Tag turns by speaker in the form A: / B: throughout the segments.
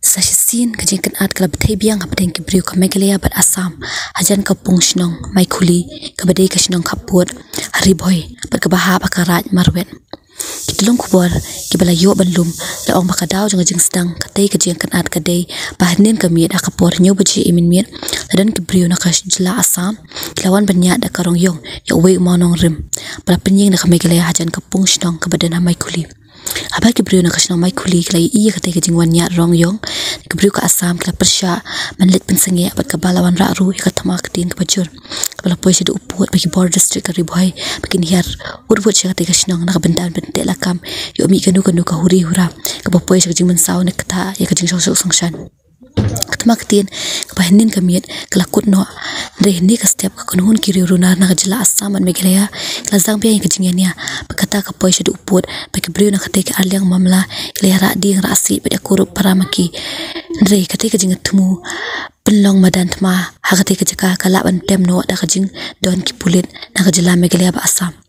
A: Sasisin kejengkan art kelab thai biang hapdeng kibriu ka Meghalaya bat Assam hajan ka pungshnong mai khuli ka badei ka shnong khaput hari boy bat ka baha ba ka raj marwet kitlong kubor ki bala yo banlum la ong ba ka daw jong sedang ka tei kejengkan art ka dei bahnen ka miet akapor nyo baji imin miet ladan kibriu na ka jila Assam kilawan banya da karong yong ya we monong rim bala penying na ka Meghalaya hajan ka pungshnong ka badan mai khuli Abah kibriu na kasnong mai khuli kelai iya kata kejingwan nya rong yong kibriu ka Assam kela persya manlet pensengi abat ka balawan rakru ya katama kedin ke bajur kepala pois ada uput bagi border district ka riboy bikin hiar urwut sya kata kasnong na kabendan bentek lakam yo mi kanu ka huri hura kepala pois kejing mensau na kata ya kejing sok songshan katama kedin kepahenin kamiet kelakut no dari ni ka setiap ka kunhun kiri runa na kajela Assam man Meghalaya kelazang pia yang kejingannya berkata ka pois ada uput bagi briu na kata ke aliang mamla kelihara di yang rasi pada kurup paramaki dari kata kejing temu penlong madan tma hakati kejaka kalaban tem no da kejing don kipulit na kajela Meghalaya ba Assam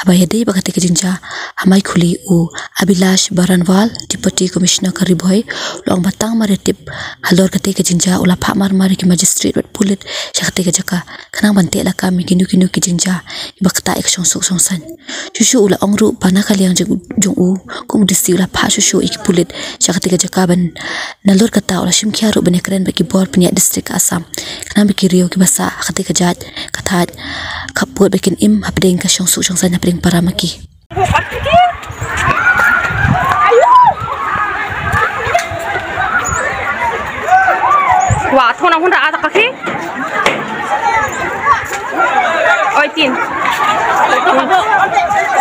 A: Abaya dei bakati kejingja hamai khuli u Abilash Baranwal Deputy Commissioner ka Riboy long batang maritip halor kate kejingja ula pha mar ki magistrate wat pulit syakate kejaka kanang bante la kami kinu kejingja ibakta ek songsan shushu ula ongru bana kaliang jung u kum disi ula pha shushu ik pulit syakate kejaka ban nalor kata ula shimkhiaru banekren bagi bor penya district Assam kanang bikirio ki basa kate kejat kathat kaput bikin im hapdeng ka songsan hapdeng paramaki Wah, thona hunda ada kaki? Oi tin.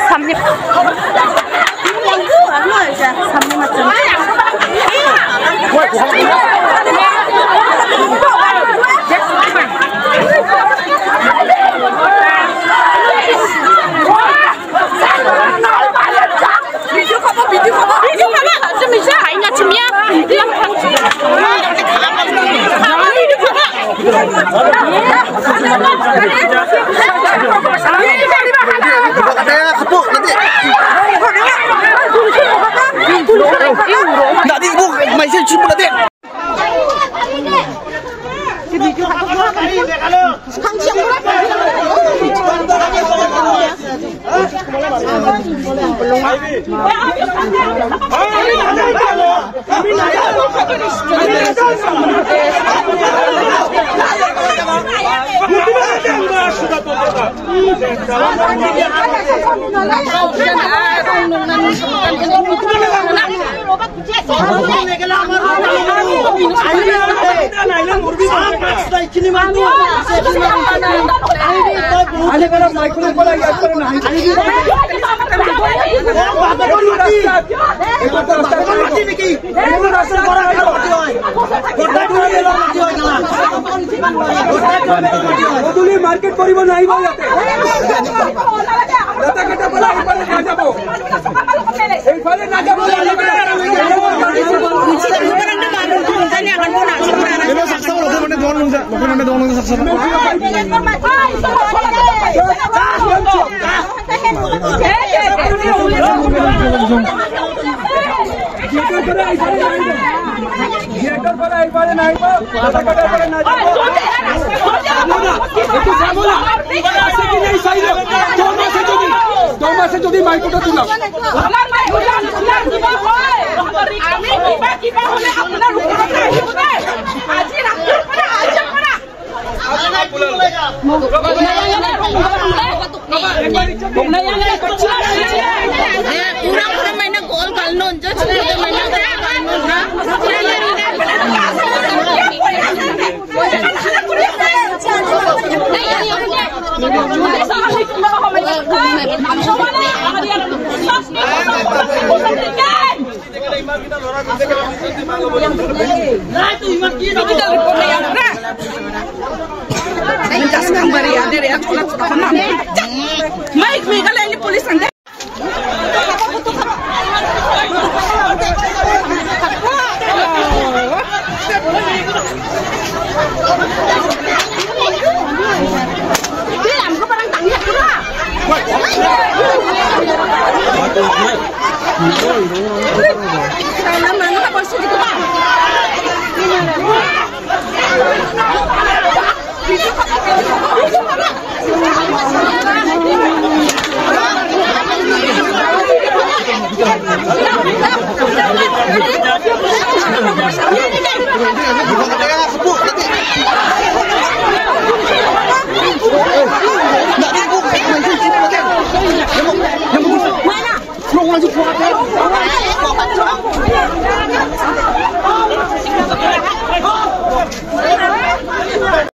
A: Samne. Samne macam.
B: Nanti ibu masih cuma nanti. Market परिवहन नहीं हो जाते दाता कटा बोला एक बार ना जाबो एक बार ना जाबो ये सक्सा लोगों ने दोनों सक्सा से जो दी माइक को तुला पूरा महीना गोल कालनो जो Karena mana tak boleh gitu, Pak. Maju